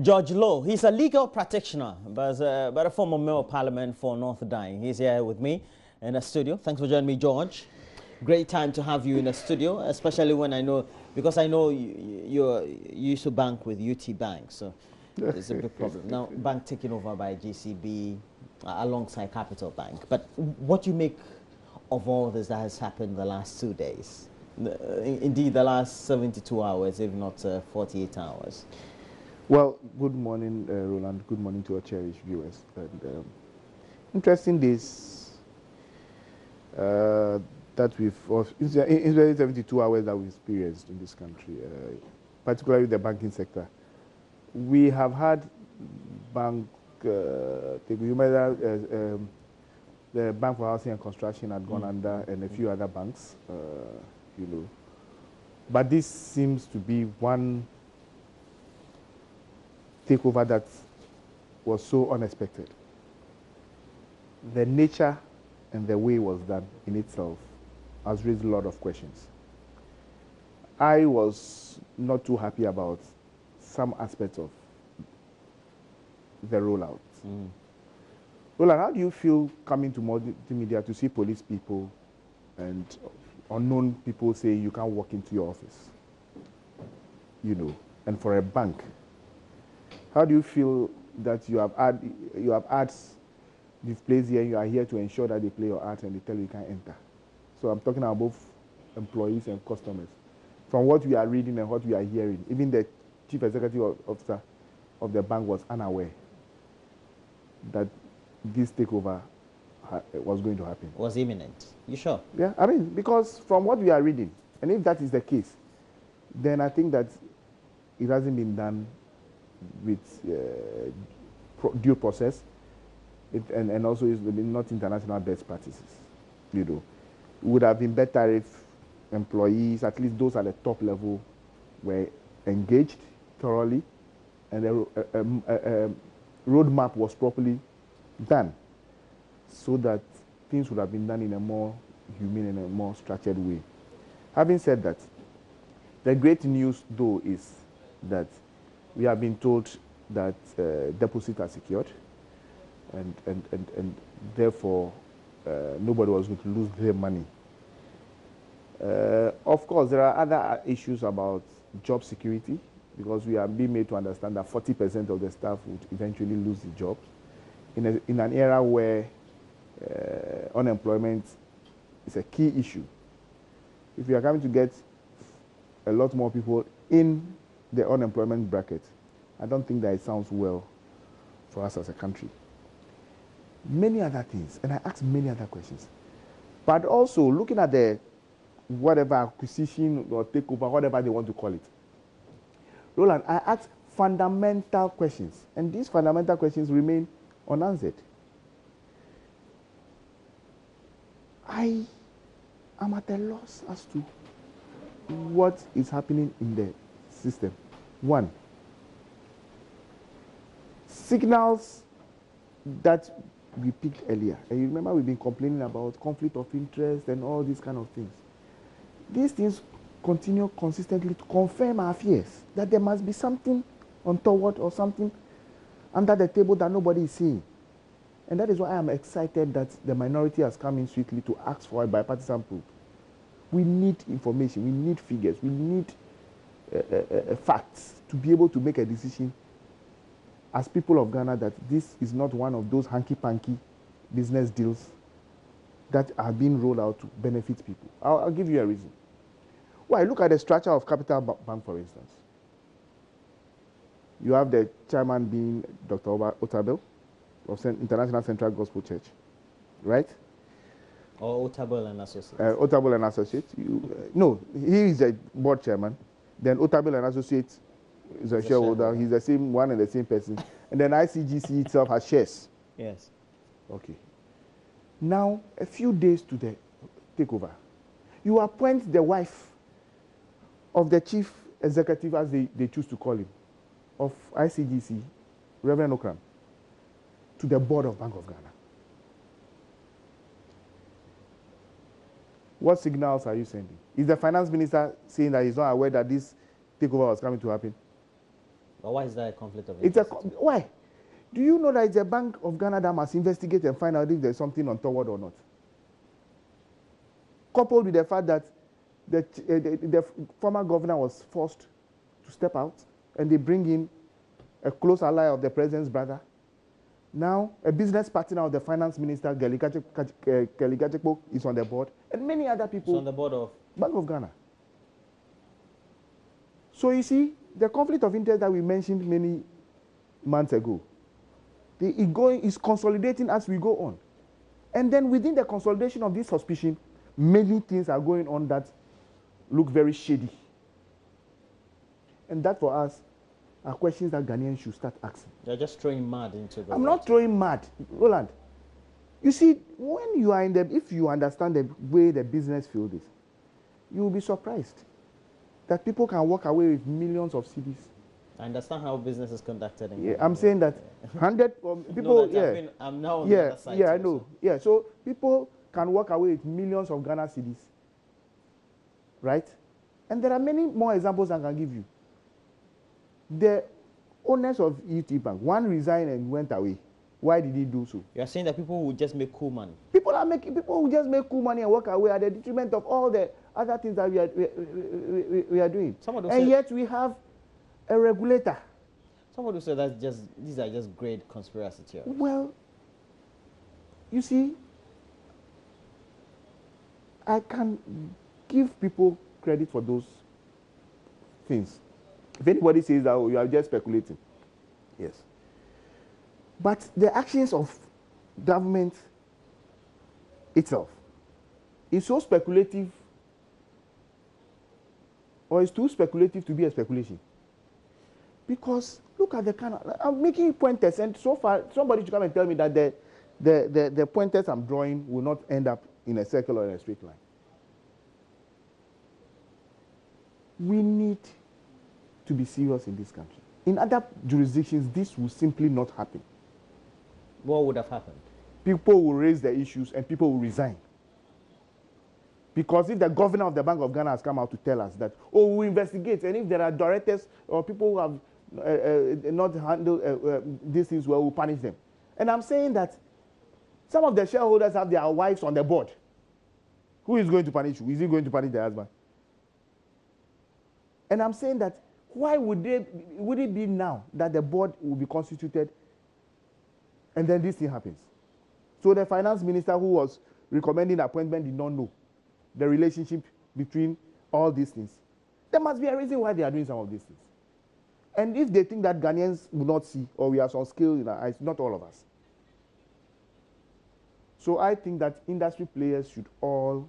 George Lowe, he's a legal practitioner, but a former member of parliament for North Dine. He's here with me in the studio. Thanks for joining me, George. Great time to have you in the studio, especially when I know, because I know you used to bank with UT Bank, so it's a big problem. Now, bank taken over by GCB alongside Capital Bank. But what do you make of all this that has happened the last 2 days? Indeed, the last 72 hours, if not 48 hours. Well, good morning, Roland. Good morning to our cherished viewers. And, interesting days that we've, in 72 hours that we've experienced in this country, particularly the banking sector. We have had bank, the Bank for Housing and Construction had gone under, and a few other banks, you know. But this seems to be one takeover that was so unexpected. The nature and the way it was done in itself has raised a lot of questions. I was not too happy about some aspects of the rollout. Roland, how do you feel coming to multimedia to see police people and unknown people say you can't walk into your office? You know, and for a bank, how do you feel that you have ads you've placed here, you are here to ensure that they play your art and they tell you can't enter? So I'm talking about both employees and customers. From what we are reading and what we are hearing, even the chief executive officer of the bank was unaware that this takeover was going to happen. Was imminent. You sure? Yeah, I mean, because from what we are reading, and if that is the case, then I think that it hasn't been done with due process, and also it's not international best practices. You know, it would have been better if employees, at least those at the top level, were engaged thoroughly, and the roadmap was properly done, so that things would have been done in a more humane and a more structured way. Having said that, the great news though is that we have been told that deposits are secured, and therefore nobody was going to lose their money. Of course, there are other issues about job security, because we are being made to understand that 40% of the staff would eventually lose the jobs in an era where unemployment is a key issue. If we are coming to get a lot more people in the unemployment bracket, I don't think that it sounds well for us as a country. Many other things, and I asked many other questions. But also looking at the whatever acquisition or takeover, whatever they want to call it. Roland, I asked fundamental questions, and these fundamental questions remain unanswered. I am at a loss as to what is happening in the system. One, signals that we picked earlier. And you remember we've been complaining about conflict of interest and all these kind of things. These things continue consistently to confirm our fears that there must be something untoward or something under the table that nobody is seeing. And that is why I am excited that the minority has come in swiftly to ask for a bipartisan proof. We need information, we need figures, we need facts to be able to make a decision as people of Ghana that this is not one of those hanky-panky business deals that are being rolled out to benefit people. I'll give you a reason. Well, look at the structure of Capital Bank, for instance. You have the chairman being Dr. Otabel of International Central Gospel Church, right? Or Otabel and Associates. Otabel and Associates. No, he is a board chairman. Then Otabel and Associates is a shareholder. He's the same one and the same person. And then ICGC itself has shares. Yes. Okay. Now, a few days to the takeover, you appoint the wife of the chief executive, as they choose to call him, of ICGC, Reverend Okram, to the board of Bank of Ghana. What signals are you sending? Is the finance minister saying that he's not aware that this takeover was coming to happen? But why is that a conflict of It's interest? why? Do you know that it's a Bank of Ghana that must investigate and find out if there's something untoward or not? Coupled with the fact that the former governor was forced to step out, and they bring in a close ally of the president's brother. Now, a business partner of the finance minister, Kelly Gachekpo, is on the board, and many other people. It's on the board of Bank of Ghana. So you see, the conflict of interest that we mentioned many months ago, is consolidating as we go on. And then within the consolidation of this suspicion, many things are going on that look very shady. And that for us are questions that Ghanaians should start asking. You're just throwing mud into the I'm not throwing mud, Roland. You see, when you are if you understand the way the business field is, you will be surprised that people can walk away with millions of CDs. I understand how business is conducted. Yeah, I'm saying that 100 people. No, I'm now on the other side. Yeah, I know. So. Yeah, so people can walk away with millions of Ghana CDs, right? And there are many more examples I can give you. The owners of ET Bank, one resigned and went away. Why did he do so? You are saying that people will just make cool money. People will just make cool money and walk away at the detriment of all the other things that we are doing. And yet we have a regulator. Somebody said these are just great conspiracy theories. Well, you see, I can give people credit for those things. If anybody says that, oh, you are just speculating, yes. But the actions of government itself is so speculative, or is too speculative to be a speculation. Because look at the kind of, I'm making pointers, and so far somebody should come and tell me that the pointers I'm drawing will not end up in a circle or in a straight line. We need to be serious in this country. In other jurisdictions, this will simply not happen. What would have happened? People will raise the issues and people will resign. Because if the governor of the Bank of Ghana has come out to tell us that, oh, we'll investigate, and if there are directors or people who have not handled these things well, we'll punish them. And I'm saying that some of the shareholders have their wives on the board. Who is going to punish you? Is he going to punish the husband? And I'm saying that why would it be now that the board will be constituted and then this thing happens? So the finance minister who was recommending appointment did not know the relationship between all these things. There must be a reason why they are doing some of these things. And if they think that Ghanaians will not see, or we have some skill in our eyes, not all of us. So I think that industry players should all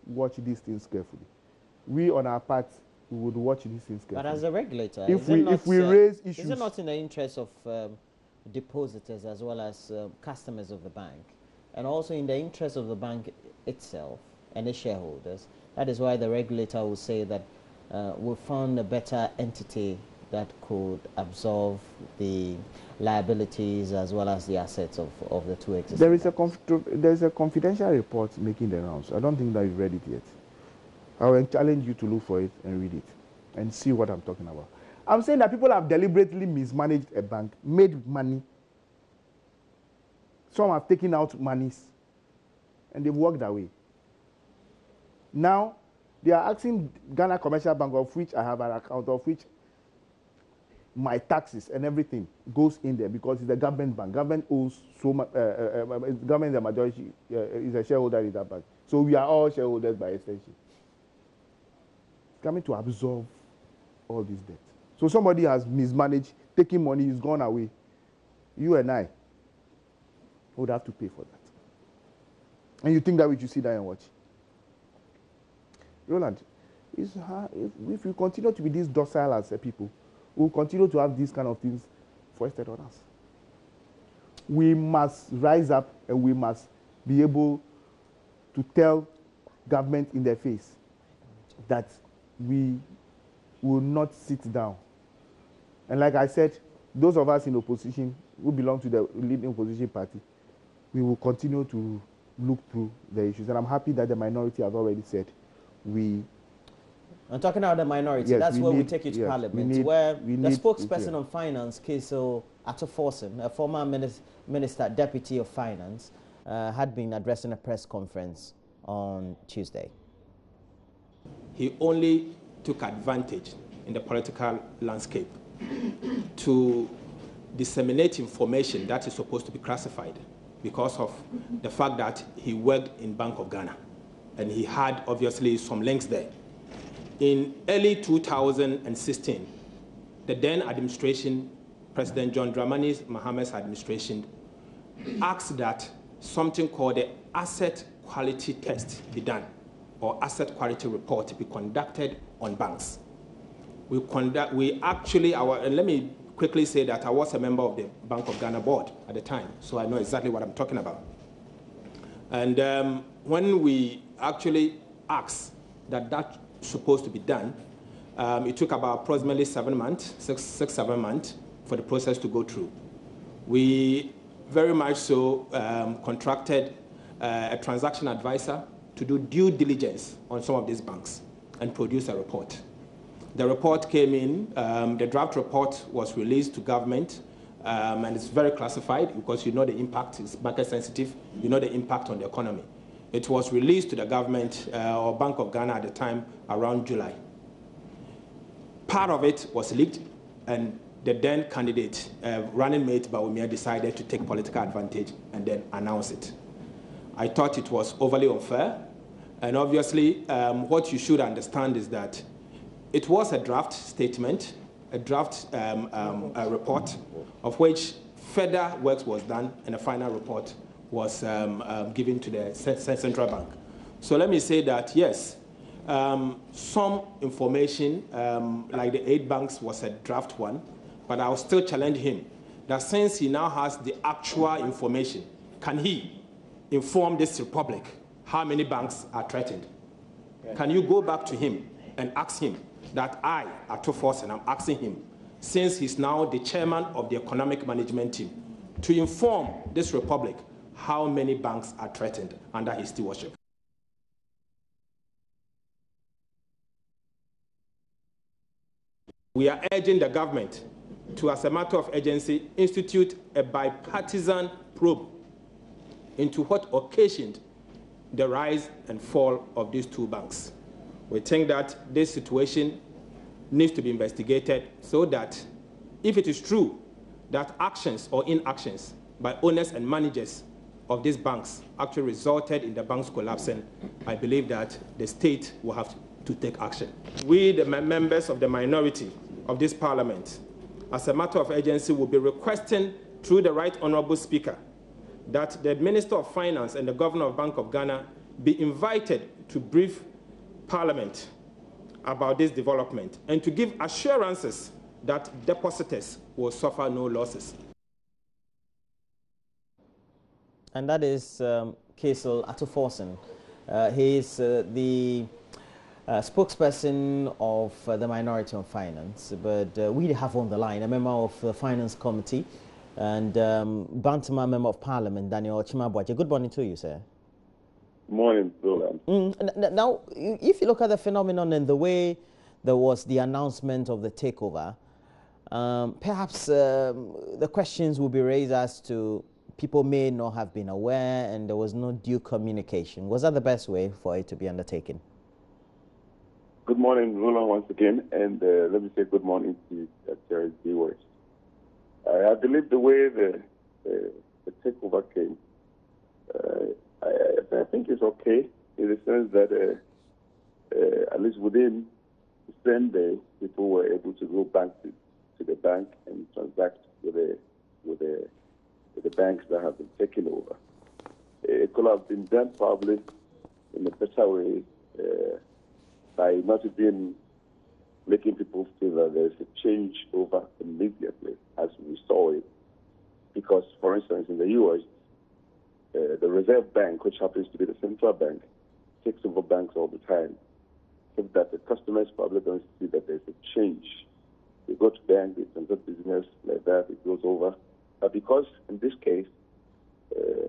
watch these things carefully. We on our part, we would watch these things carefully. But as a regulator, if we raise issues, is it not in the interest of depositors as well as customers of the bank, and also in the interest of the bank itself and its shareholders? That is why the regulator will say that we found a better entity that could absorb the liabilities as well as the assets of the two existing There is a confidential report making the rounds. I don't think that you've read it yet. I will challenge you to look for it and read it and see what I'm talking about. I'm saying that people have deliberately mismanaged a bank, made money. Some have taken out monies and they've walked away. Now, they are asking Ghana Commercial Bank, of which I have an account, of which my taxes and everything goes in there because it's a government bank. Government owes so much. Government is a majority, is a shareholder in that bank. So we are all shareholders by extension. It's coming to absorb all this debt. So somebody has mismanaged, taking money, he's gone away. You and I would have to pay for that. And you think that we should sit down and watch? Roland, if we continue to be this docile as a people, we'll continue to have these kind of things foisted on us. We must rise up and we must be able to tell government in their face that we will not sit down. And like I said, those of us in opposition who belong to the leading opposition party, we will continue to look through the issues. And I'm happy that the minority has already said we I'm talking about the minority. Yes, That's where we need, take you to yes, Parliament, where the spokesperson yeah. on finance, Kiso Atoforsen, a former minister, deputy of finance, had been addressing a press conference on Tuesday. He only took advantage in the political landscape to disseminate information that is supposed to be classified because of the fact that he worked in Bank of Ghana and he had obviously some links there. In early 2016, the then administration, President John Dramani Maham's administration, asked that something called the asset quality test be done, or asset quality report be conducted on banks. Let me quickly say that I was a member of the Bank of Ghana board at the time, so I know exactly what I'm talking about. And when we actually asked that that's supposed to be done, it took about approximately 7 months, 7 months for the process to go through. We very much so contracted a transaction advisor to do due diligence on some of these banks and produce a report. The report came in, the draft report was released to government, and it's very classified because you know the impact is market sensitive, you know the impact on the economy. It was released to the government or Bank of Ghana at the time around July. Part of it was leaked, and the then candidate, running mate Bawumia, decided to take political advantage and then announce it. I thought it was overly unfair, and obviously what you should understand is that it was a draft statement, a draft report, of which further works was done, and a final report was given to the central bank. So let me say that, yes, some information, like the 8 banks, was a draft one, but I'll still challenge him that since he now has the actual information, can he inform this republic how many banks are threatened? Can you go back to him and ask him that I, Atoforsen, I'm asking him, since he's now the chairman of the economic management team, to inform this republic how many banks are threatened under his stewardship? We are urging the government to, as a matter of urgency, institute a bipartisan probe into what occasioned the rise and fall of these 2 banks. We think that this situation needs to be investigated so that if it is true that actions or inactions by owners and managers of these banks actually resulted in the banks collapsing, I believe that the state will have to take action. We, the members of the minority of this parliament, as a matter of urgency, will be requesting through the Right Honourable Speaker that the Minister of Finance and the Governor of Bank of Ghana be invited to brief Parliament about this development and to give assurances that depositors will suffer no losses. And that is Kaisel Atoforsen. He is the spokesperson of the Minority on Finance, but we have on the line a member of the Finance Committee and Bantama Member of Parliament, Daniel Chimabwache. Good morning to you, sir. Morning, Roland. Now, if you look at the phenomenon and the way there was the announcement of the takeover, perhaps the questions will be raised as to people may not have been aware and there was no due communication. Was that the best way for it to be undertaken? Good morning, Roland, once again, and let me say good morning to Terry's viewers. I believe the way the takeover came, I think it's okay in the sense that at least within the same day, people were able to go back to the bank and transact with the banks that have been taken over. It could have been done probably in a better way by not even making people feel that there's a change over immediately as we saw it. Because, for instance, in the U.S., the Reserve Bank, which happens to be the central bank, takes over banks all the time. So that the customers probably don't see that there's a change. They go to bank, they transact business like that, it goes over. But because in this case,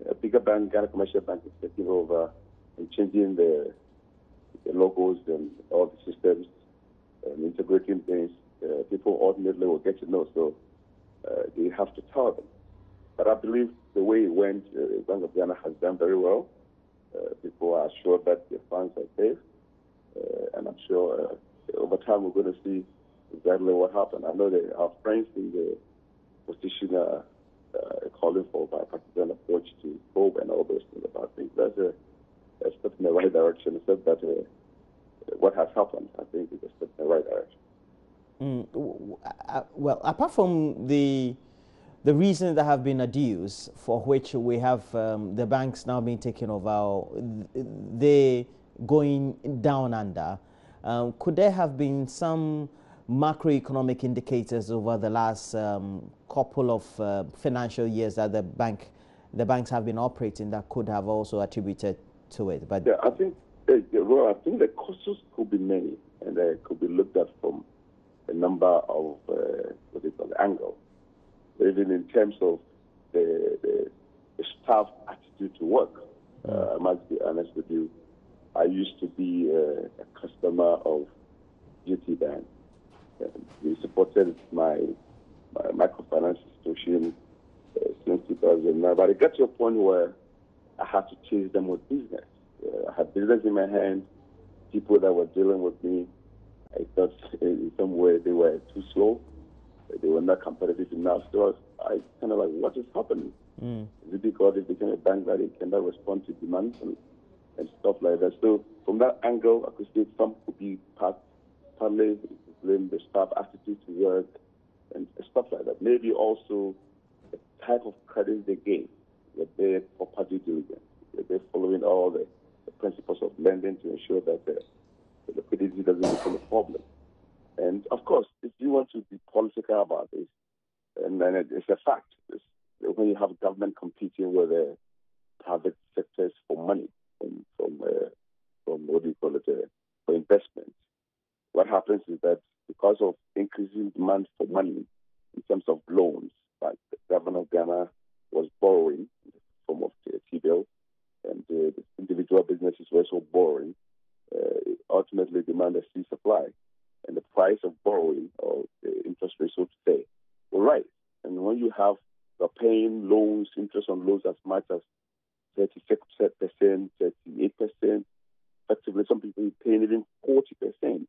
a bigger bank, Ghana Commercial Bank, is taking over and changing the logos and all the systems, ultimately will get to know. So they have to tell them. But I believe the way it went, Bank of Ghana has done very well. People are sure that their funds are safe. And I'm sure over time we're going to see exactly what happened. I know that our friends in the position are calling for a bipartisan approach to probe and all those things about things. That's a step in the right direction. Except that what has happened, I think, is a step in the right direction. Well, apart from the reasons that have been adduced, for which we have the banks now being taken over, they going down under, could there have been some macroeconomic indicators over the last couple of financial years that the banks have been operating that could have also attributed to it? But yeah, I think the causes could be many, and they could be looked at from a number of angles. Even in terms of the staff attitude to work. I must be honest with you. I used to be a customer of GT Bank. We supported my microfinance institution since 2009. But it got to a point where I had to chase them with business. I had business in my hand. People that were dealing with me, I thought in some way they were too slow. They were not competitive enough. So I kind of like, what is happening? Is it because it became a bank that it cannot respond to demands and stuff like that? So from that angle, I could see some could be partly blame the staff attitude to work and stuff like that. Maybe also the type of credit they gave, that they're proper due diligence, that they're following all the principles of lending to ensure that the liquidity doesn't become a problem. And of course, if you want to be political about this, and then it's a fact, when you have government competing with private sectors for money, from what do you call it, for investment, what happens is that because of increasing demand for money in terms of loans, like the government of Ghana was borrowing in the form of T-bill, and the individual businesses were also borrowing, ultimately demand a C supply. And the price of borrowing, or the interest rate, so to say, will rise. And when you're paying loans, interest on loans as much as 36%, 38%, effectively some people are paying even 40%.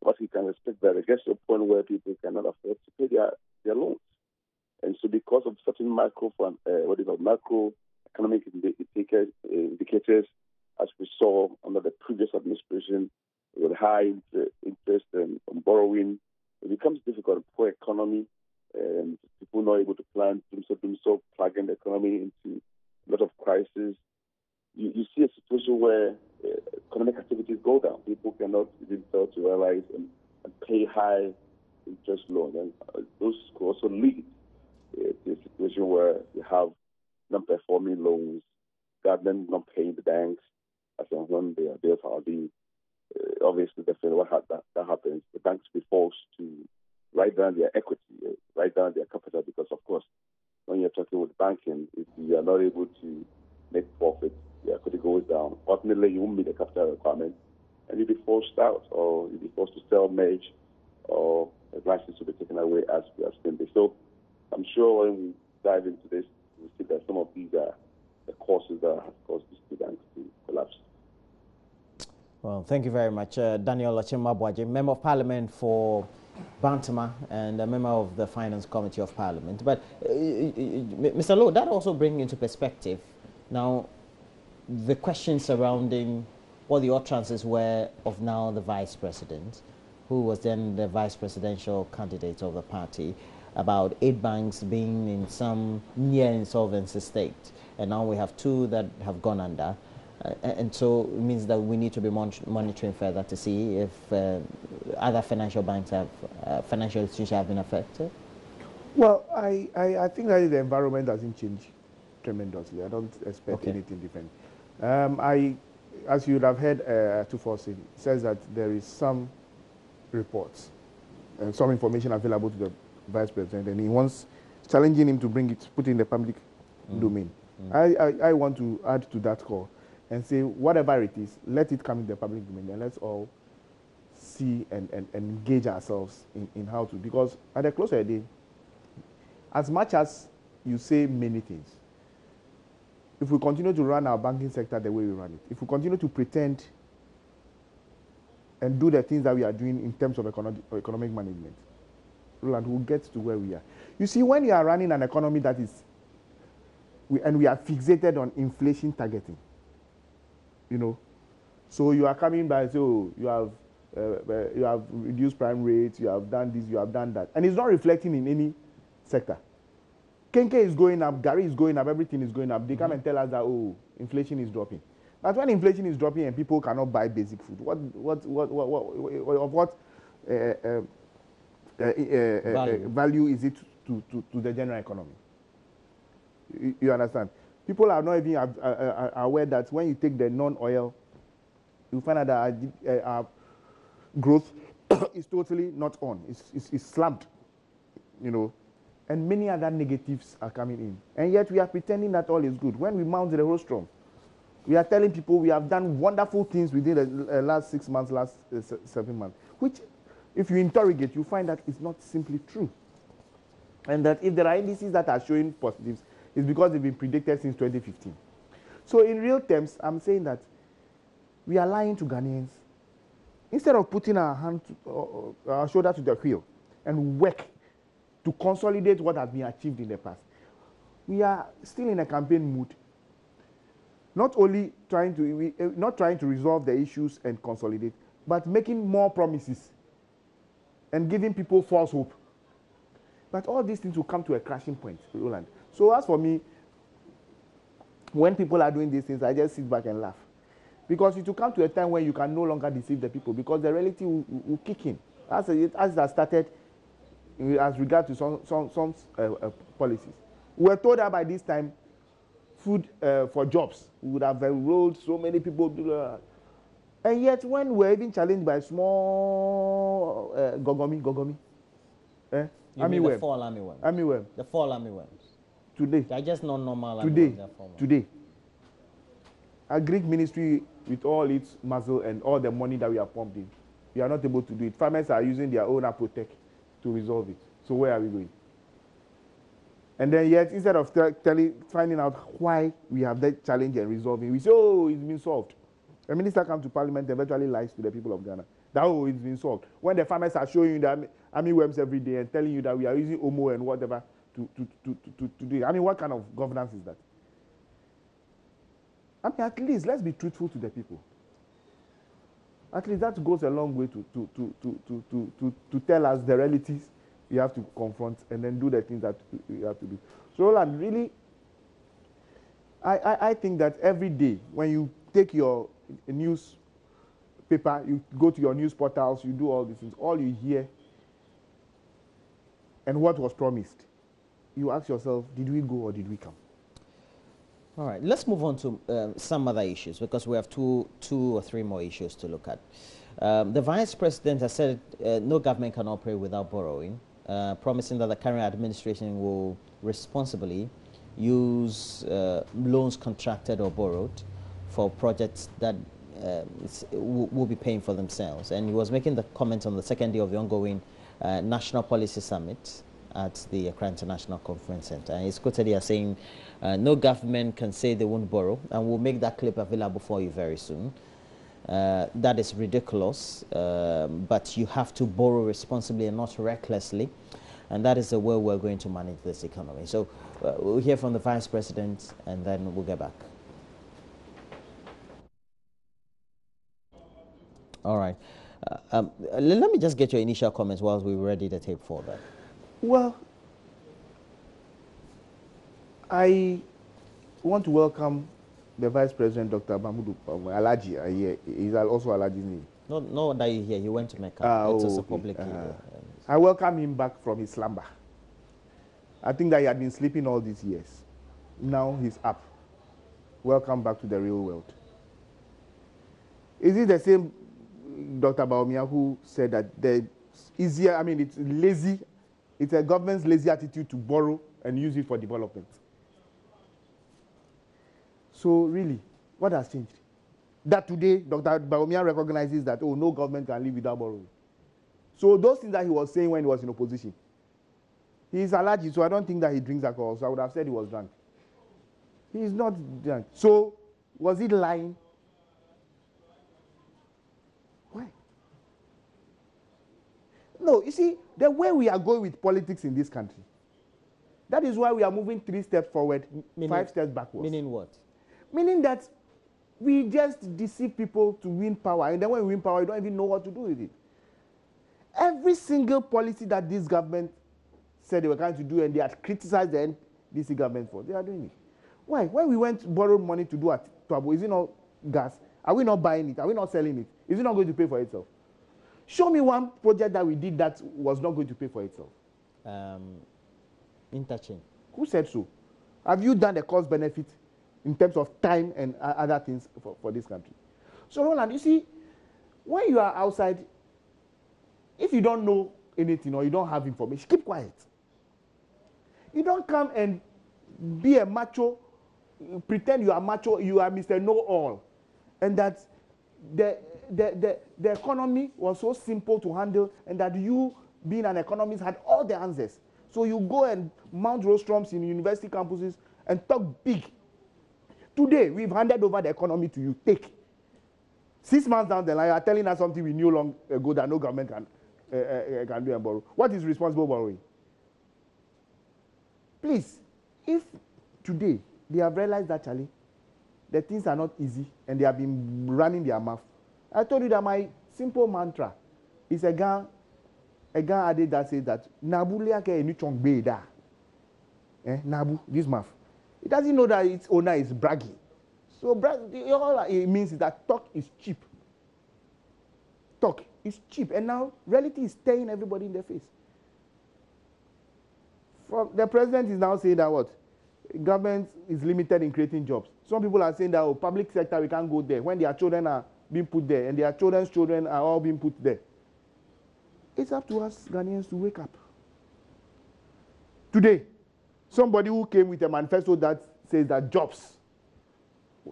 But you can expect that it gets to a point where people cannot afford to pay their loans. And so because of certain macroeconomic indicators, as we saw under the previous administration, with high interest and borrowing, it becomes difficult. Poor economy, and people not able to plan, doing so, plugging the economy into a lot of crises. You see a situation where economic activities go down. People cannot even fail to realize and pay high interest loans. And those could also lead to a situation where you have non-performing loans, government not paying the banks as and when they are there for the obviously, definitely that happens. The banks will be forced to write down their equity, write down their capital, because, of course, when you're talking with banking, if you are not able to make profit, your equity goes down. Ultimately, you won't meet the capital requirement, and you'll be forced out, or you'll be forced to sell, merge, or the license will be taken away as we have seen this. So I'm sure when we dive into this, we'll see that some of these are the causes that have caused these two banks to collapse. Well, thank you very much, Daniel Ochimabwaji, Member of Parliament for Bantama and a member of the Finance Committee of Parliament. But, Mr. Lowe, that also brings into perspective now the questions surrounding what the utterances were of now the Vice President, who was then the Vice Presidential candidate of the party, about 8 banks being in some near insolvency state. And now we have 2 that have gone under. And so it means that we need to be monitoring further to see if other financial banks financial institutions have been affected. Well, I think that the environment hasn't changed tremendously. I don't expect anything different. As you would have heard, Tufosi says that there is some reports and some information available to the Vice President, and he wants challenging him to put it in the public domain. I want to add to that call and say, whatever it is, let it come in the public domain, and let's all see and engage ourselves in how to, because at the close of the day, as much as you say many things, if we continue to run our banking sector the way we run it, if we continue to pretend and do the things that we are doing in terms of economic management, Roland, we'll get to where we are. You see, when you are running an economy that is, and we are fixated on inflation targeting, you know, so you are coming by, so you have reduced prime rates, you have done this, you have done that, and it's not reflecting in any sector. Kenke is going up, Gary is going up, everything is going up. They come and tell us that, oh, inflation is dropping. But when inflation is dropping and people cannot buy basic food, what value is it to the general economy? You understand? People are not even aware that when you take the non-oil, you find out that our growth is totally not on. It's slumped, you know. And many other negatives are coming in. And yet we are pretending that all is good. When we mount the rostrum, we are telling people we have done wonderful things within the last 6 months, last 7 months, which, if you interrogate, you find that it's not simply true. And that if there are indices that are showing positives, it's because they've been predicted since 2015. So in real terms, I'm saying that we are lying to Ghanaians. Instead of putting our shoulder to the wheel and work to consolidate what has been achieved in the past, we are still in a campaign mood. Not only trying to resolve the issues and consolidate, but making more promises and giving people false hope. But all these things will come to a crashing point, Roland. So as for me, when people are doing these things, I just sit back and laugh. Because it will come to a time when you can no longer deceive the people, because the reality will kick in. As it has started as regards to some policies. We were told that by this time, food for jobs would have enrolled so many people. And yet, when we're even challenged by small Gogomi, you mean the fall army worms? Army worm. The fall army worms. Today. They're just not normal army worms. Today. Our Greek ministry, with all its muscle and all the money that we are pumped in, we are not able to do it. Farmers are using their own Aprotec to resolve it. So where are we going? And then yet, instead of finding out why we have that challenge and resolving, we say, oh, it's been solved. The minister comes to parliament and virtually lies to the people of Ghana. That, oh, it's been solved. When the farmers are showing you the army worms every day and telling you that we are using OMO and whatever to do it. I mean, what kind of governance is that? I mean, at least let's be truthful to the people. At least that goes a long way to tell us the realities we have to confront and then do the things that we have to do. So, Roland, really, I think that every day when you take your newspaper, you go to your news portals, you do all these things, all you hear and what was promised, you ask yourself, did we go or did we come? All right, let's move on to some other issues, because we have two or three more issues to look at. The Vice President has said no government can operate without borrowing, promising that the current administration will responsibly use loans contracted or borrowed for projects that will be paying for themselves. And he was making the comment on the second day of the ongoing National Policy Summit at the Accra International Conference Center. And he's quoted here saying, no government can say they won't borrow, and we'll make that clip available for you very soon. That is ridiculous, but you have to borrow responsibly and not recklessly, and that is the way we're going to manage this economy. So we'll hear from the Vice President, and then we'll get back. All right. Let me just get your initial comments while we ready the tape for that. Well, I want to welcome the Vice President, Dr. Mahmoud Alaji. He's also Alaji's name. No, that you hear. He went to Mecca. It was a public I welcome him back from his slumber. I think that he had been sleeping all these years. Now he's up. Welcome back to the real world. Is it the same Dr. Baumia who said that the easier, I mean, it's lazy, it's a government's lazy attitude to borrow and use it for development? So really, what has changed? that today Dr. Bawumia recognizes that, oh, no government can live without borrowing. So those things that he was saying when he was in opposition, he's allergic, so I don't think that he drinks alcohol, so I would have said he was drunk. He's not drunk. So was he lying? Why? No, you see, the way we are going with politics in this country, that is why we are moving 3 steps forward, 5 steps backwards. Meaning what? Meaning that we just deceive people to win power, and then when we win power, you don't even know what to do with it. Every single policy that this government said they were going to do, and they had criticized the NDC government for, they are doing it. Why? When we went to borrow money to do at Tuabo, is it not gas? Are we not buying it? Are we not selling it? Is it not going to pay for itself? Show me one project that we did that was not going to pay for itself. Interchange. Who said so? Have you done the cost benefit in terms of time and other things for this country? So, Roland, you see, when you are outside, if you don't know anything or you don't have information, keep quiet. You don't come and be a macho, pretend you are macho, you are Mr. Know-all, and that the economy was so simple to handle, and that you, being an economist, had all the answers. So you go and mount rostrums in university campuses and talk big. Today, we've handed over the economy to you. Take. 6 months down the line, you are telling us something we knew long ago that no government can do and borrow. What is responsible borrowing? Please, if today they have realized that, Charlie, the things are not easy and they have been running their mouth. I told you that my simple mantra is a guy added that says that Nabu liake enichong beda. Nabu, this mouth. It doesn't know that its owner is bragging. So all it means is that talk is cheap. Talk is cheap. And now reality is staring everybody in their face. The president is now saying that what? Government is limited in creating jobs. Some people are saying that, oh, public sector, we can't go there when their children are being put there and their children's children are all being put there. It's up to us Ghanaians to wake up. Today, somebody who came with a manifesto that says that jobs,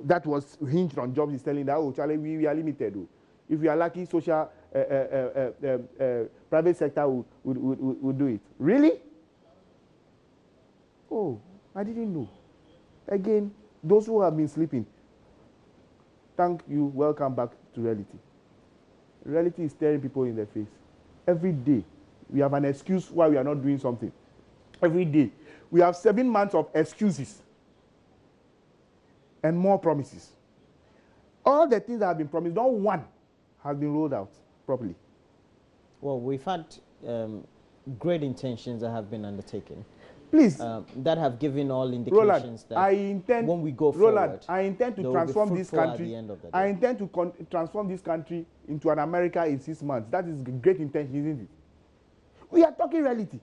that was hinged on jobs, is telling that, oh, Charlie, we are limited. Oh. If we are lucky, social, private sector would do it. Really? Oh, I didn't know. Again, those who have been sleeping, thank you, welcome back to reality. Reality is staring people in the face. Every day, we have an excuse why we are not doing something. Every day. We have 7 months of excuses and more promises. All the things that have been promised, not one has been rolled out properly. Well, we've had great intentions that have been undertaken. Please. That have given all indications Roland, that when we go Roland, forward, I intend to transform this country. I intend to transform this country into an America in 6 months. That is great intention, isn't it? We are talking reality.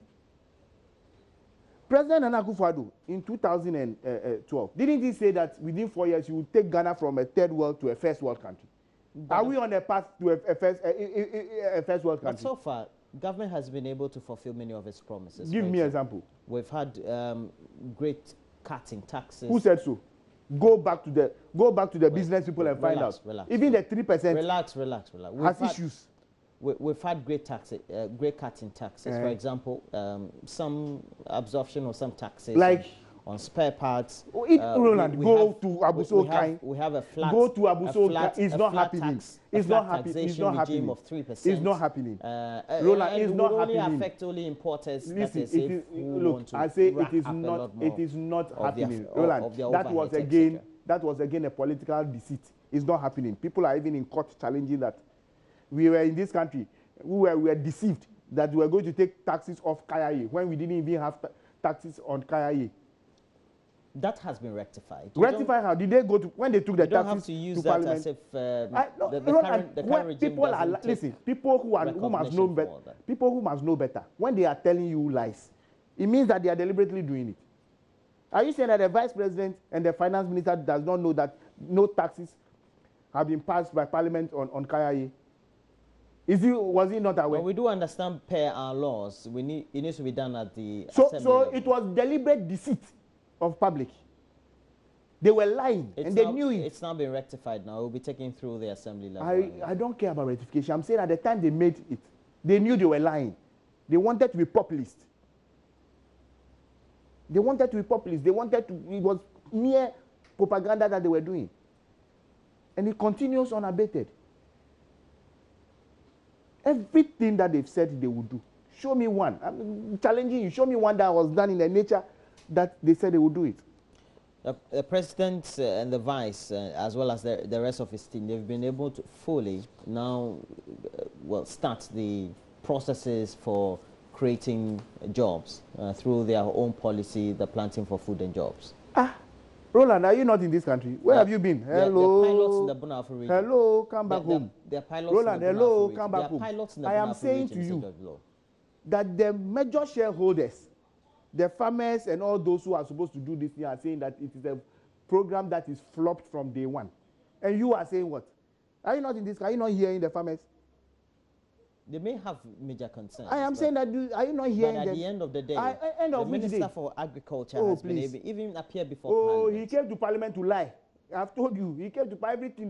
President Nana Akufo-Addo in 2012, didn't he say that within 4 years you would take Ghana from a third world to a first world country? Are we on a path to a first world country? But so far, government has been able to fulfill many of its promises. Give me an example. We've had great cutting taxes. Who said so? Go back to the business people and find out. Even the 3%. Relax. Has issues. We've had great cutting taxes. For example, some absorption of some taxes, like on spare parts. Roland, go to Abuso Kai. We have a flat. Go to Abuso Kai. It's not happening. It's not happening. It's not happening. Of 3%. It's not happening. Roland, it's not happening. Only affect only importers. Listen, look, I say it is not. It is not happening. Roland, that was again a political deceit. It's not happening. People are even in court challenging that. We were in this country. We were deceived that we were going to take taxes off KIA when we didn't even have taxes on KIA. That has been rectified. Rectified how? Did they go to when they took the taxes? You don't have to use that Parliament? as if the current regime people are listen. People who must know better. People who must know better. When they are telling you lies, it means that they are deliberately doing it. Are you saying that the vice president and the finance minister does not know that no taxes have been passed by Parliament on KIA? Was he not aware? Well, we do understand per our laws. It needs to be done at the assembly level. It was deliberate deceit of public. They were lying, and they knew it. It's now been rectified now. It will be taken through the assembly level. I don't care about rectification. I'm saying at the time they made it, they knew they were lying. They wanted to be populist. They wanted to be populist. They wanted to, it was mere propaganda that they were doing. And it continues unabated. Everything that they've said they would do. Show me one. I'm challenging you. Show me one that was done in the nature that they said they would do it. The president and the vice, as well as the rest of his team, they've been able to fully now start the processes for creating jobs through their own policy, the Planting for Food and Jobs. Roland, are you not in this country? Where have you been? Hello. They're pilots in the Bunafu region. Hello, come back home. They're pilots Roland, in the hello, Bunafu come back home. Pilots in the I am Bunafu saying region, to you that the major shareholders, the farmers and all those who are supposed to do this thing are saying that it is a program that is flopped from day one. And you are saying what? Are you not in this? Are you not hearing the farmers? They may have major concerns. I am saying that, are you not hearing them? But at the end of the day, the Minister for Agriculture has been able, even appear before Parliament. He came to Parliament to lie. I've told you, he came to everything.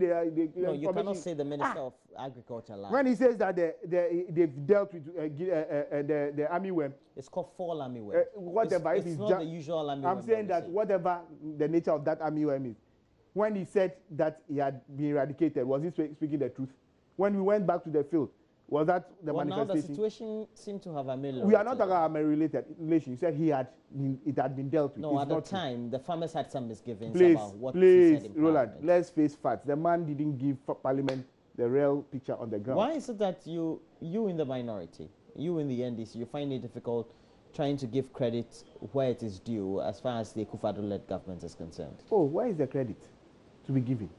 No, you cannot say the Minister of Agriculture lied. When he says that they've dealt with the army worm. It's called fall army worm. Whatever. It's not the usual army worm. I'm saying that whatever the nature of that army worm is, when he said that he had been eradicated, was he speaking the truth? When we went back to the field, was that the manifestation? Now the situation seemed to have ameliorated. We are not talking about a related relation. You said it had been dealt with. No, at the time, the farmers had some misgivings about what he said in Roland, Parliament. Let's face facts. The man didn't give Parliament the real picture on the ground. Why is it that you in the minority, you in the NDC, you find it difficult trying to give credit where it is due as far as the Akufo-Addo-led government is concerned? Oh, where is the credit to be given?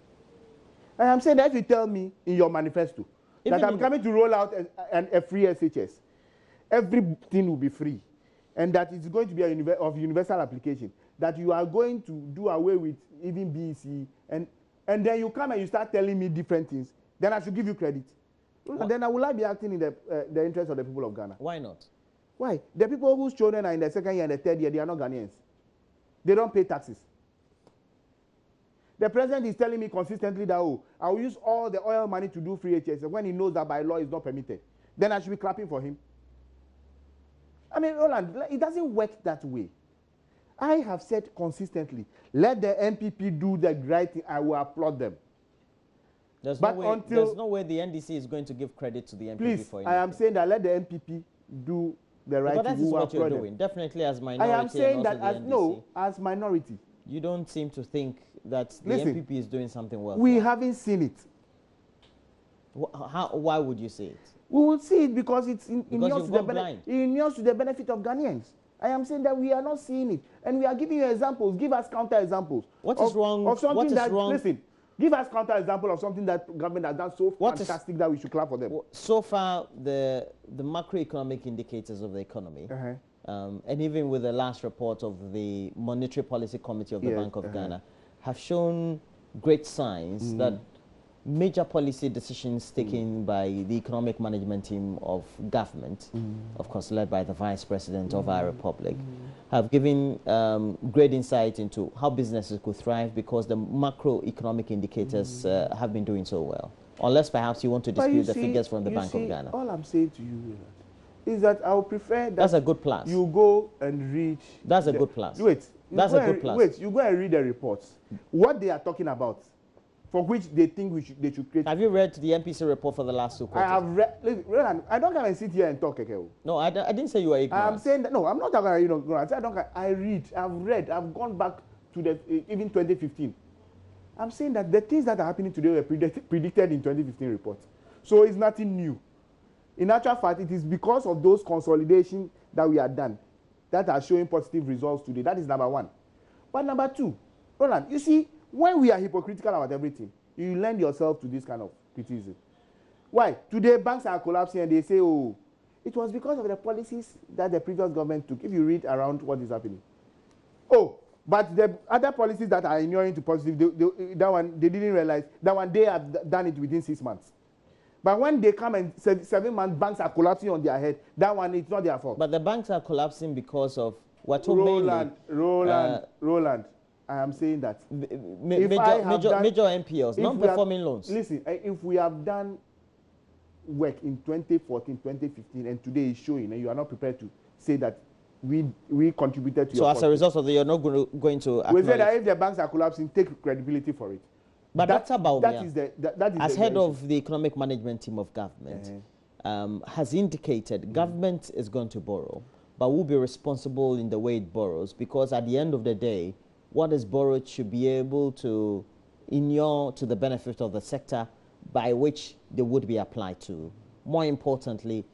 I am saying that if you tell me in your manifesto that I'm coming to roll out a free SHS, everything will be free, and that it's going to be of universal application, that you are going to do away with even BEC, and then you come and you start telling me different things, then I should give you credit. And then I will not be acting in the interest of the people of Ghana. Why not? Why? The people whose children are in the second year and the third year, they are not Ghanaians. They don't pay taxes. The president is telling me consistently that, I will use all the oil money to do free HS when he knows that by law it's not permitted. Then I should be clapping for him. I mean, Roland, it doesn't work that way. I have said consistently, let the MPP do the right thing, I will applaud them. There's no way the NDC is going to give credit to the MPP please, for anything. I am saying that let the MPP do the right thing. But that is what you're doing, definitely as minority. I am saying that as minority. You don't seem to think that the MPP is doing something well. We haven't seen it. Why would you say it? We will see it because it's in to the benefit of Ghanaians. I am saying that we are not seeing it. And we are giving you examples. Give us counter examples. What is wrong? Listen, give us counter example of something that government has done so fantastic that we should clap for them. So far, the macroeconomic indicators of the economy, and even with the last report of the Monetary Policy Committee of the Bank of Ghana, have shown great signs that major policy decisions taken by the economic management team of government, of course led by the Vice President of our Republic, have given great insight into how businesses could thrive because the macroeconomic indicators have been doing so well. Unless perhaps you want to dispute the figures from the Bank of Ghana. All I'm saying to you is that I would prefer that that's a good plus. You go and read. That's a good plus. Wait. That's a good plus. Wait, you go and read the reports. What they are talking about, for which they think they should create. Have you read the MPC report for the last 2 quarters? I have read. Listen, I don't come and sit here and talk, Keke. No, I didn't say you were ignorant. I'm saying that, no, I'm not talking about ignorance. I read. I've gone back to even 2015. I'm saying that the things that are happening today were predicted in 2015 report. So it's nothing new. In actual fact, it is because of those consolidations that we have done that are showing positive results today. That is number one. But number two, Roland, you see, when we are hypocritical about everything, you lend yourself to this kind of criticism. Why? Today, banks are collapsing and they say, it was because of the policies that the previous government took. If you read around what is happening. But the other policies that are ignoring to positive, that one, they didn't realize. That one, they have done it within 6 months. But when they come and 7 months, banks are collapsing on their head, that one, it's not their fault. But the banks are collapsing because of what Roland, I am saying that major NPLs, non-performing loans. Listen, if we have done work in 2014, 2015, and today is showing, and you are not prepared to say that we contributed to so your as a result of that, you're not going to we say that if the banks are collapsing, take credibility for it. But Dr. Baumia, that is as head of the economic management team of government, has indicated government is going to borrow, but will be responsible in the way it borrows, because at the end of the day, what is borrowed should be able to inure to the benefit of the sector by which they would be applied to. More importantly,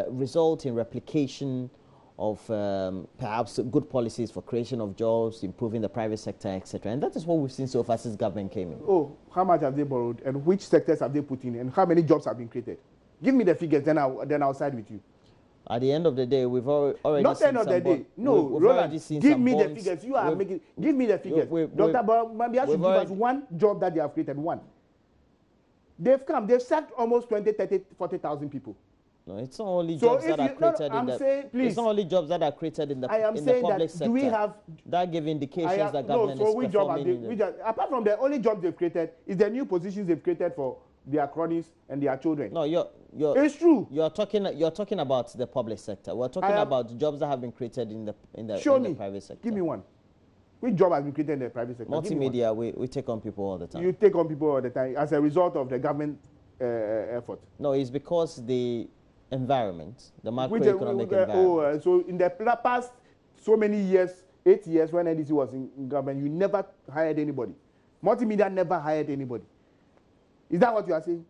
result in replication of perhaps good policies for creation of jobs, improving the private sector, etc. And that is what we've seen so far since government came in. Oh, how much have they borrowed, and which sectors have they put in, and how many jobs have been created? Give me the figures, then I'll side with you. At the end of the day, we've already not seen end of the day. No, Roland, give me the figures. You are making. Give me the figures. Dr. Baumia should give us one job that they have created. One. They've sacked almost 20, 30, 40,000 people. No, it's not only jobs that are created in the. It's not only jobs that are created in the public sector. Do we have that give indications that government is performing? Apart from the only job they've created is the new positions they've created for their cronies and their children. No, it's true. You're talking about the public sector. We're talking about jobs that have been created in the private sector. Give me one. Which job has been created in the private sector? Multimedia, we take on people all the time. You take on people all the time as a result of the government effort. No, it's because the environment, the macroeconomic environment. So in the past so many years, 8 years when NDC was in government, you never hired anybody. Multimedia never hired anybody. Is that what you are saying?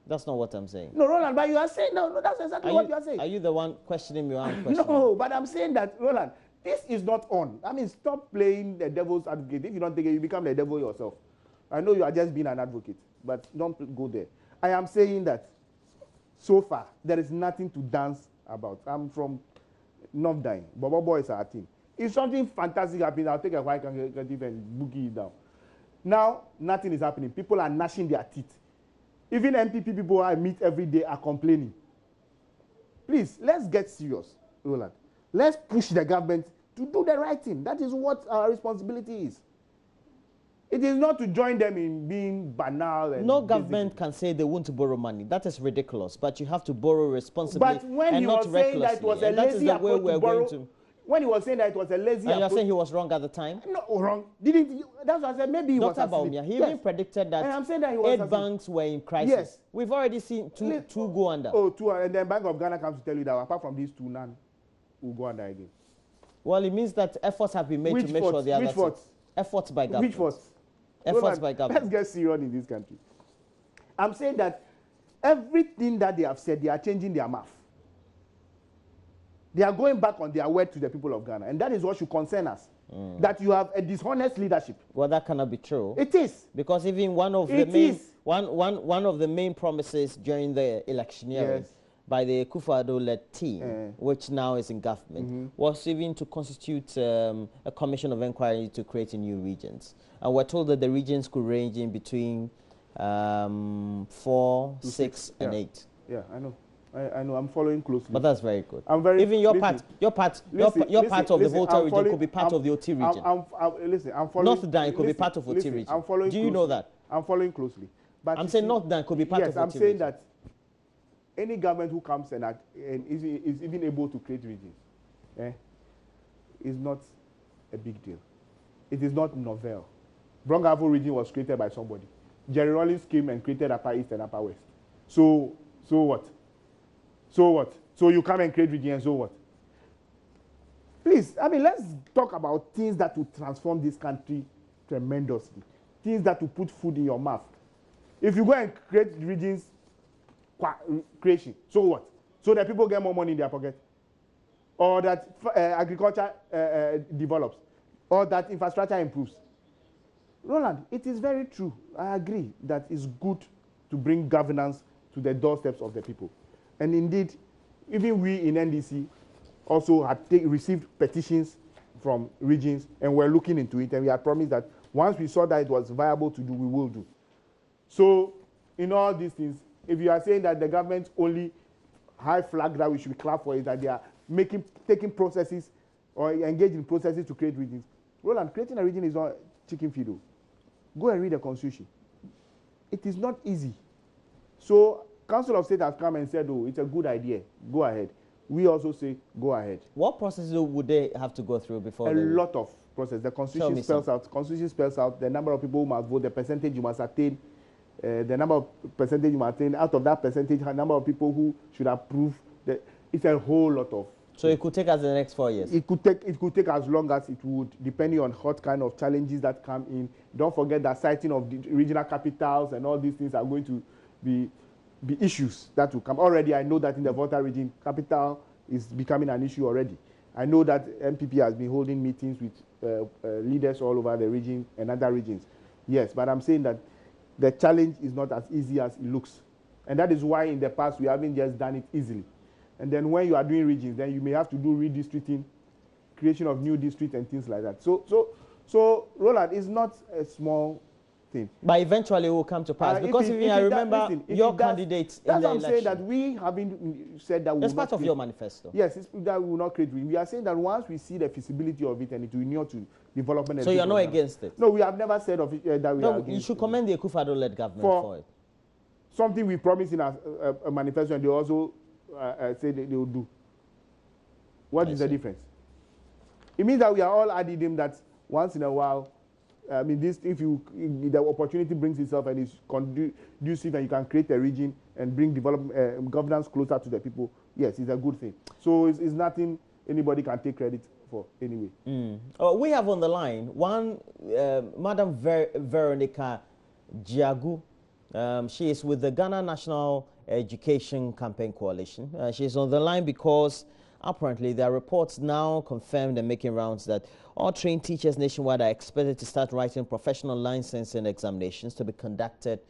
That's not what I'm saying. No, Roland, but you are saying, no, that's exactly what you are saying. Are you the one questioning me? I'm questioning. No, but I'm saying that, Roland, this is not on. I mean, stop playing the devil's advocate. If you don't take it, you become the devil yourself. I know you are just being an advocate, but don't go there. I am saying that so far, there is nothing to dance about. I'm from North Dying. Bobo boys are a team. If something fantastic happens, I'll take a white handkerchief and boogie it down. Now, nothing is happening. People are gnashing their teeth. Even MPP people I meet every day are complaining. Please, let's get serious, Roland. Let's push the government to do the right thing. That is what our responsibility is. It is not to join them in being banal. And no government can say they want to borrow money. That is ridiculous. But you have to borrow responsibly and not recklessly. And that is the way we're going to. When he was saying that it was a lazy approach. And you're saying he was wrong at the time? No, wrong. Didn't you? That's what I said. Maybe he was asleep. Dr. Baumia, he even predicted that I'm saying that he was 8 banks were in crisis. Yes. We've already seen two go under. Oh, 2, and then Bank of Ghana comes to tell you that apart from these 2, none will go under again. Well, it means that efforts have been made to make sure the other efforts by government. Which efforts by government. Let's get serious in this country. I'm saying that everything that they have said, they are changing their mouth. They are going back on their word to the people of Ghana, and that is what should concern us. That you have a dishonest leadership. Well, that cannot be true. It is, because even one of the main promises during the electioneering by the Akufo-Addo-led team, which now is in government, was even to constitute a commission of inquiry to create new regions. And we're told that the regions could range in between 4, 6, and 8. Yeah, I know. I know. I'm following closely. But that's very good. I'm very. Even your part of the Volta region could be part of the OT region. I'm following. North Dan could be part of OT region. I'm following. Do you know that? I'm following closely. But I'm saying North Dan could be part of OT region. Yes, I'm saying that any government who comes and is even able to create regions, is not a big deal. It is not novel. Brongavo region was created by somebody. Jerry Rawlings came and created Upper East and Upper West. So what? So what? So you come and create region and so what? Please, I mean, let's talk about things that will transform this country tremendously. Things that will put food in your mouth. If you go and create regions, creation, so what? So that people get more money in their pocket? Or that agriculture develops? Or that infrastructure improves? Roland, it is very true. I agree that it's good to bring governance to the doorsteps of the people. And indeed, even we in NDC also had received petitions from regions, and we're looking into it, and we had promised that once we saw that it was viable to do, we will do. So, in all these things, if you are saying that the government only high flag that we should clap for is that they are taking processes or engage in processes to create regions, Roland, creating a region is not chicken feed. Go and read the constitution. It is not easy. So Council of State has come and said, oh, it's a good idea. Go ahead. We also say, go ahead. What processes would they have to go through before? A lot of process. The constitution spells out the number of people who must vote, the percentage you must attain, the number of percentage you must attain. Out of that percentage, the number of people who should approve. It's a whole lot of. So it could take us the next 4 years? It could take as long as it would, depending on what kind of challenges that come in. Don't forget that citing of the regional capitals and all these things are going to be issues that will come. Already, I know that in the Volta region, capital is becoming an issue already. I know that MPP has been holding meetings with leaders all over the region and other regions. Yes, but I'm saying that the challenge is not as easy as it looks. And that is why in the past we haven't just done it easily. And then when you are doing regions, then you may have to do redistricting, creation of new districts and things like that. So Roland, is not a small thing. But eventually it will come to pass. Because I remember your candidates in the election. That's what I'm saying, that we haven't said that we will not. That's part of your manifesto. Yes, that we will not create. We are saying that once we see the feasibility of it and it will need to development. So you're not against it? No, we have never said of it, that we are against it. You should commend the Akufo-Addo-led government for it. Something we promised in a manifesto, and they also say they will do. What is the difference? It means that we are all adding them that once in a while, I mean, if the opportunity brings itself and is conducive and you can create a region and bring governance closer to the people, yes, it's a good thing. So it's nothing anybody can take credit for anyway. We have on the line one, Madam Veronica Jiagu. She is with the Ghana National Education Campaign Coalition. She is on the line because apparently there are reports now confirmed and making rounds that all trained teachers nationwide are expected to start writing professional licensing examinations to be conducted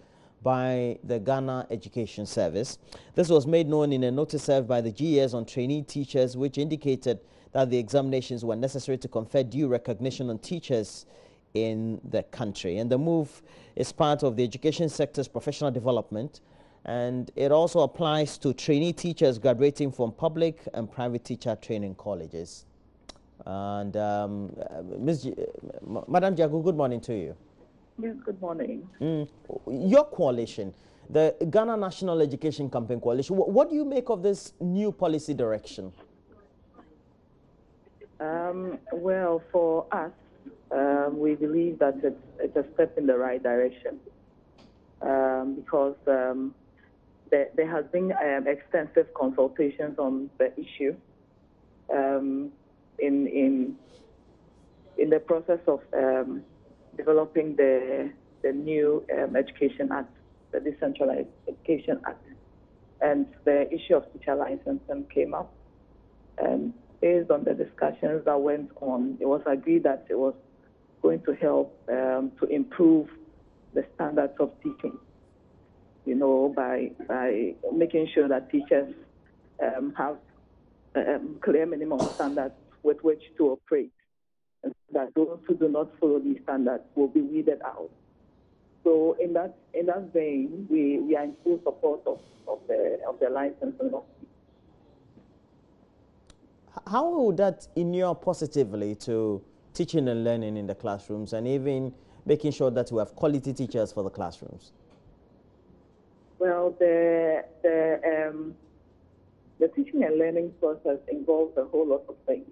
by the Ghana Education Service. This was made known in a notice served by the GES on trainee teachers, which indicated that the examinations were necessary to confer due recognition on teachers in the country. And the move is part of the education sector's professional development, and it also applies to trainee teachers graduating from public and private teacher training colleges. And Madam Jagu, good morning to you. Yes, good morning. Your coalition, the Ghana National Education Campaign Coalition, what do you make of this new policy direction? Well, for us, we believe that it's a step in the right direction because there has been extensive consultations on the issue in the process of developing the new Education Act, the Decentralized Education Act, and the issue of teacher licensing came up. And based on the discussions that went on, it was agreed that it was going to help to improve the standards of teaching, you know, by making sure that teachers have clear minimum standards with which to operate, and that those who do not follow these standards will be weeded out. So in that vein, we are in full support of the licensing of teachers. How would that inure positively to teaching and learning in the classrooms, and even making sure that we have quality teachers for the classrooms? Well, the teaching and learning process involves a whole lot of things,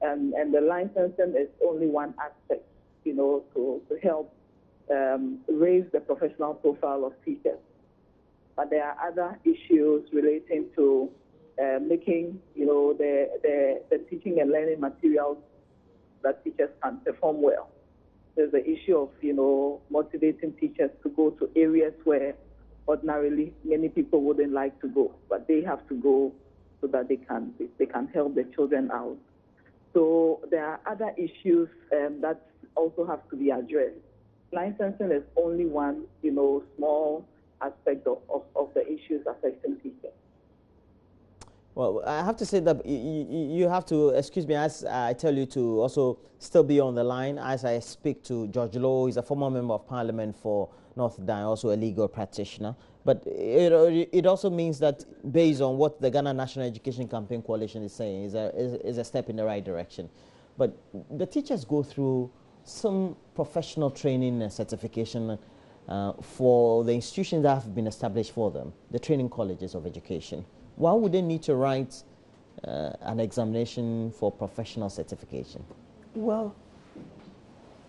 and the licensing is only one aspect, you know, to help raise the professional profile of teachers. But there are other issues relating to making, you know, the teaching and learning materials that teachers can perform well. There's the issue of, you know, motivating teachers to go to areas where ordinarily many people wouldn't like to go, but they have to go so that they can help the children out. So there are other issues that also have to be addressed. Licensing is only one, you know, small aspect of the issues affecting teachers. Well, I have to say that you have to, excuse me, as I tell you to also still be on the line as I speak to George Lowe. He's a former member of parliament for North Dine, also a legal practitioner. But it also means that based on what the Ghana National Education Campaign Coalition is saying, is a step in the right direction. but the teachers go through some professional training and certification for the institutions that have been established for them, the training colleges of education. Why would they need to write an examination for professional certification? Well,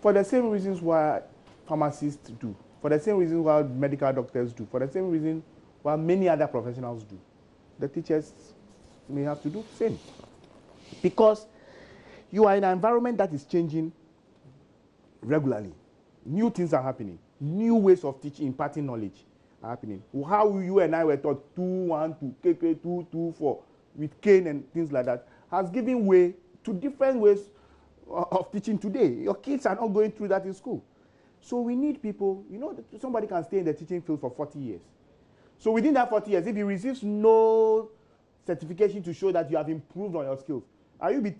for the same reasons why pharmacists do, for the same reasons why medical doctors do, for the same reason why many other professionals do, the teachers may have to do the same. Because you are in an environment that is changing regularly. New things are happening. New ways of teaching, imparting knowledge are happening. How you and I were taught 2, 1, 2, KK, 2, 2, 4, with cane and things like that, has given way to different ways of teaching today. Your kids are not going through that in school. So we need people, you know, somebody can stay in the teaching field for 40 years. So within that 40 years, if he receives no certification to show that you have improved on your skills,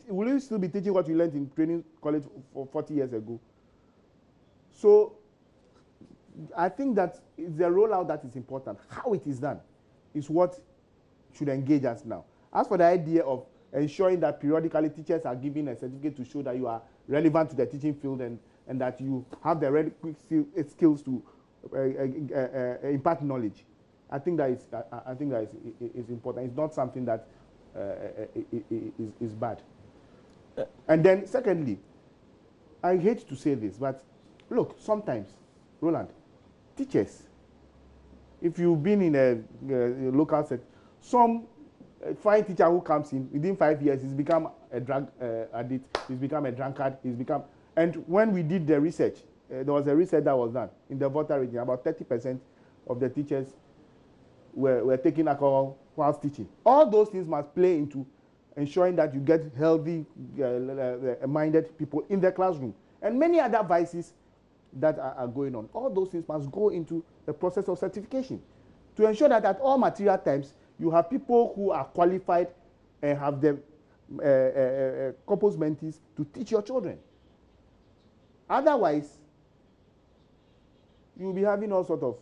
will you still be teaching what you learned in training college for 40 years ago? So I think that it's the rollout that is important. How it is done is what should engage us now. As for the idea of ensuring that periodically teachers are given a certificate to show that you are relevant to the teaching field and that you have the requisite skills to impart knowledge, I think that is important. It's not something that is bad. And then secondly, I hate to say this, but look, sometimes, Roland, teachers, if you've been in a local setting, some fine teacher who comes in, within 5 years, he's become a drug addict, he's become a drunkard, and when we did the research, there was a research that was done in the Volta region, about 30% of the teachers were taking alcohol whilst teaching. All those things must play into ensuring that you get healthy, minded people in the classroom. And many other vices that are going on. All those things must go into the process of certification to ensure that at all material times, you have people who are qualified and have the corpus mentis to teach your children. Otherwise, you'll be having all sorts of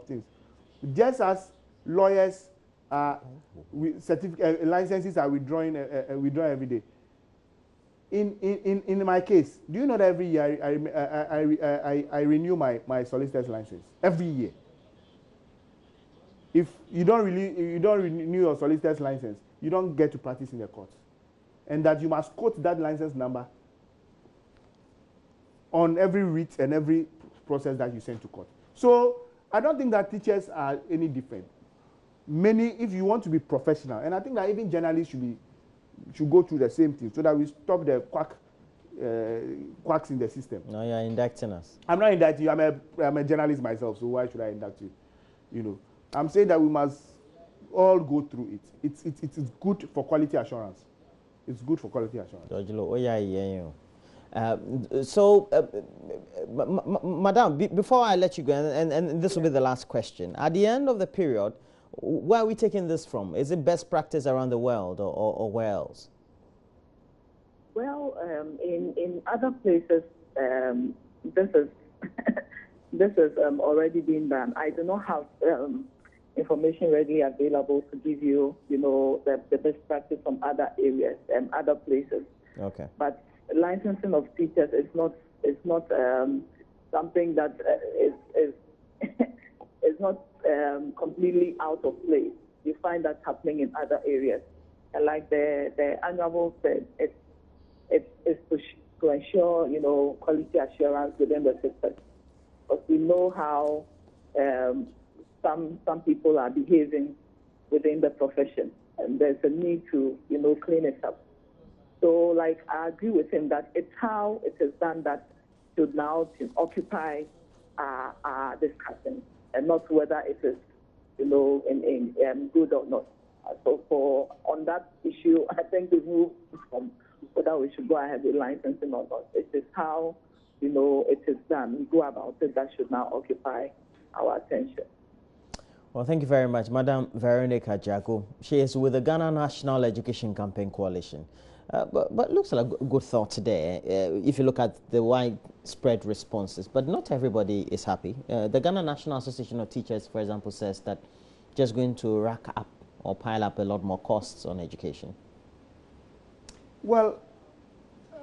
things. Just as lawyers licenses are withdrawing every day. In my case, do you know that every year I renew my solicitor's license every year? If you don't renew your solicitor's license, you don't get to practice in the court, and that you must quote that license number on every writ and every process that you send to court. So I don't think that teachers are any different. If you want to be professional, and I think that even journalists should go through the same thing so that we stop the quacks in the system. No, you're indicting us. I'm not indicting you. I'm a journalist myself, so why should I indict you? You know, I'm saying that we must all go through it. It's good for quality assurance. It's good for quality assurance. Madam, before I let you go, and this will be the last question. At the end of the period, where are we taking this from? Is it best practice around the world or where else? Well, in other places, this is this is already been done. I do not have information readily available to give you, the best practice from other areas and other places. Okay. But licensing of teachers is not something that is not completely out of place. You find that happening in other areas, and like the annual said, it's to ensure quality assurance within the system, because we know how some people are behaving within the profession, and there's a need to clean it up. So, like, I agree with him that it's how it is done that should now occupy our discussion, and not whether it is, in good or not. So, on that issue, I think we move from whether we should go ahead with licensing or not. It is how, it is done. We go about it that should now occupy our attention. Well, thank you very much, Madam Veronica Jago. She is with the Ghana National Education Campaign Coalition. But looks like a good thought today if you look at the widespread responses. But not everybody is happy. The Ghana National Association of Teachers, for example, says that just going to rack up or pile up a lot more costs on education. Well,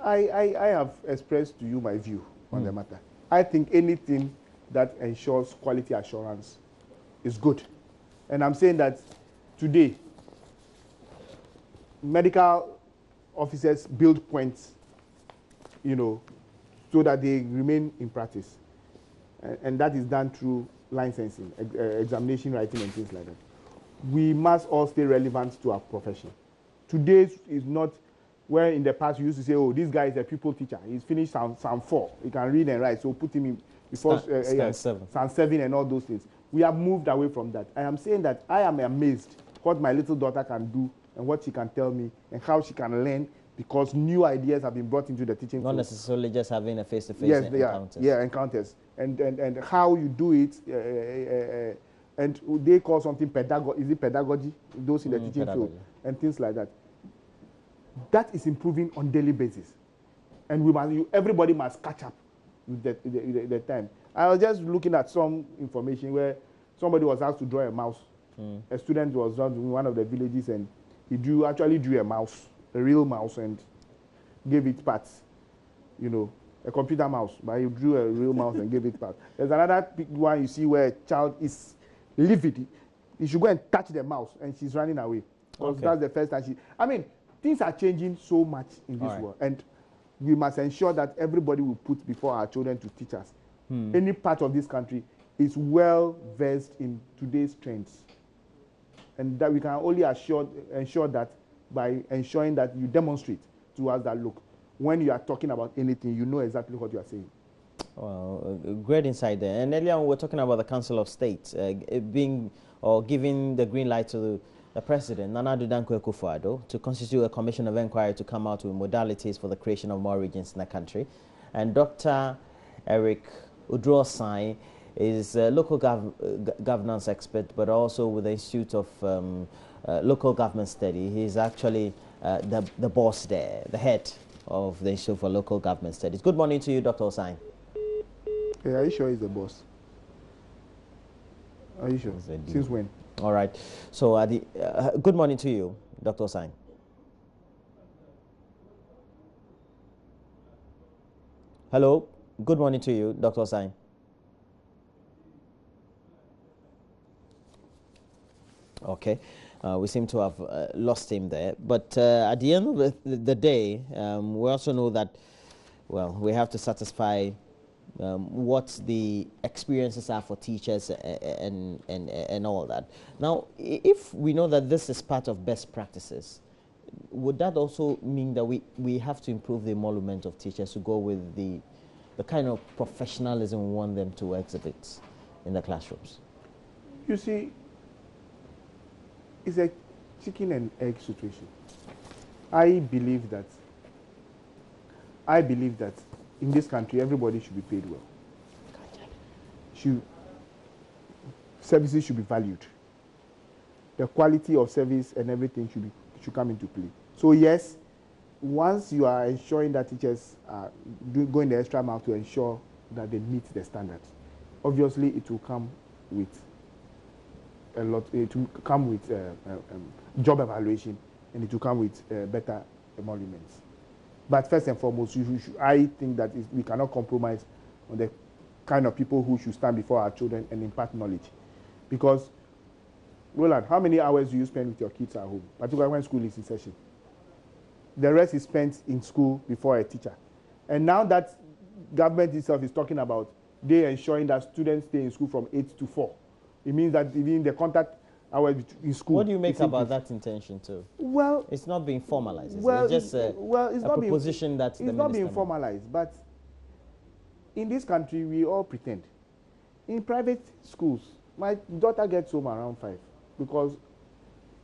I have expressed to you my view on the matter. I think anything that ensures quality assurance is good. And I'm saying that today, medical officers build points, you know, so that they remain in practice. And that is done through licensing, examination writing, and things like that. We must all stay relevant to our profession. Today is not where in the past we used to say, oh, this guy is a pupil teacher. He's finished Psalm 4. He can read and write, so put him in before Psalm 7 and all those things. We have moved away from that. I am saying that I am amazed what my little daughter can do and what she can tell me and how she can learn, because new ideas have been brought into the teaching field. Not necessarily just having a face-to-face encounters. Yeah, encounters. And how you do it, and they call something pedagogy. Is it pedagogy? Those in the teaching field and things like that. That is improving on daily basis, and everybody must catch up with the time. I was just looking at some information where somebody was asked to draw a mouse. A student was in one of the villages, and he actually drew a mouse, a real mouse, and gave it parts. You know, a computer mouse, but he drew a real mouse and gave it parts. There's another one you see where a child is livid. He should go and touch the mouse, and she's running away. Because that's the first time I mean, things are changing so much in this world, and we must ensure that everybody will put before our children to teach us. Any part of this country is well versed in today's trends, and that we can only ensure that by ensuring that you demonstrate to us that, look, when you are talking about anything, you know exactly what you are saying. Well, great insight there. And earlier we were talking about the Council of State giving the green light to the President, Nana Addo Dankwa Akufo-Addo, to constitute a commission of inquiry to come out with modalities for the creation of more regions in the country. And Dr. Eric Udrosai is a local governance expert, but also with the Institute of Local Government Study. He's actually the boss there, the head of the Institute for Local Government Studies. Good morning to you, Dr. Osai. Yeah, are you sure he's the boss? Are you sure? Since when? All right. So, good morning to you, Dr. Osai. Hello. Good morning to you, Dr. Osai. Okay. We seem to have lost him there. But at the end of the day, we also know that, well, we have to satisfy what the experiences are for teachers and all that. Now, if we know that this is part of best practices, would that also mean that we have to improve the emolument of teachers to go with the kind of professionalism we want them to exhibit in the classrooms? You see, it's a chicken and egg situation. I believe that in this country, everybody should be paid well. Services should be valued. The quality of service and everything should come into play. So yes, once you are ensuring that teachers are going the extra mile to ensure that they meet the standards, obviously it will come with a lot. It will come with job evaluation, and it will come with better emoluments. But first and foremost, I think that we cannot compromise on the kind of people who should stand before our children and impart knowledge. Because, Roland, how many hours do you spend with your kids at home, particularly when school is in session? The rest is spent in school before a teacher. And now that government itself is talking about they ensuring that students stay in school from 8 to 4, it means that even the contact hours in school. What do you make about that intention too? Well, it's not being formalized. Well, it's just a proposition that it's not being formalized. But in this country, we all pretend. In private schools, my daughter gets home around 5 because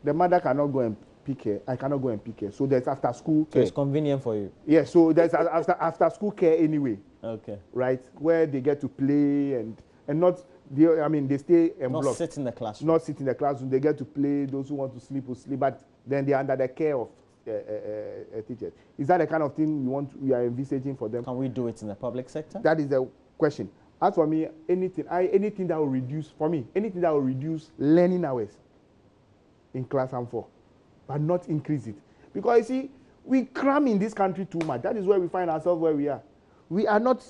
the mother cannot go and pick her. I cannot go and pick her. So there's after school care. So it's convenient for you. Yeah. So there's after school care anyway. Okay. Right, where they get to play and not. They stay en bloc. Not sit in the classroom. Not sit in the classroom. They get to play. Those who want to sleep will sleep. But then they are under the care of a teacher. Is that the kind of thing we are envisaging for them? Can we do it in the public sector? That is the question. As for me, anything that will reduce learning hours in class and 4, but not increase it. Because you see, We cram in this country too much. That is where we find ourselves where we are. We are not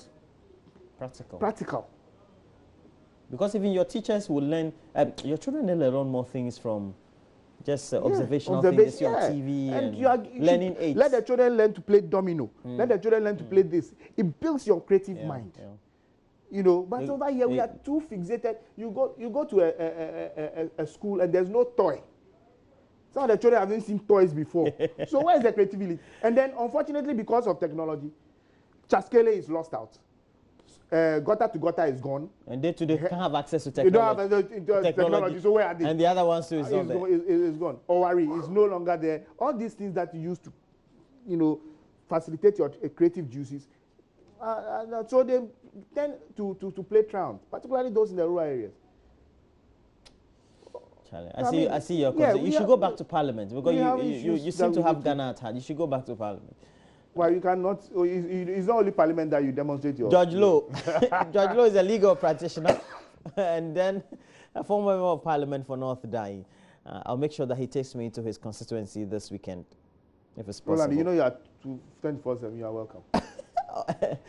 practical. Because even your teachers will learn, your children will learn more things from just observational things on TV and you learning aids. Let the children learn to play domino. Let the children learn to play this. It builds your creative mind. Yeah. You know, but over here we are too fixated. You go to a school and there's no toy. Some of the children haven't seen toys before. So where's the creativity? And then unfortunately because of technology, Chaskele is lost out. Gutter to gutter is gone. And they can't have access to technology. They don't have technology. So where are they? And the other ones too is gone. Owari is no longer there. All these things that you used to, you know, facilitate your creative juices. So they tend to play around, particularly those in the rural areas. Charlie, I see your concern. You should go back to Parliament because you seem to have Ghana at heart. You should go back to Parliament. Well, you cannot. It's not only Parliament that you demonstrate your. Judge Lowe. Judge Lowe is a legal practitioner and then a former member of Parliament for North Dai. I'll make sure that he takes me to his constituency this weekend, if it's possible. Roland, you know you are 24/7. You are welcome.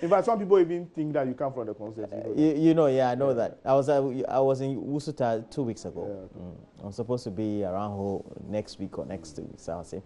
In fact, some people even think that you come from the constituency. I know that. I was in Wusuta 2 weeks ago. Yeah, okay. I'm supposed to be around next week or next 2 weeks, I'll say.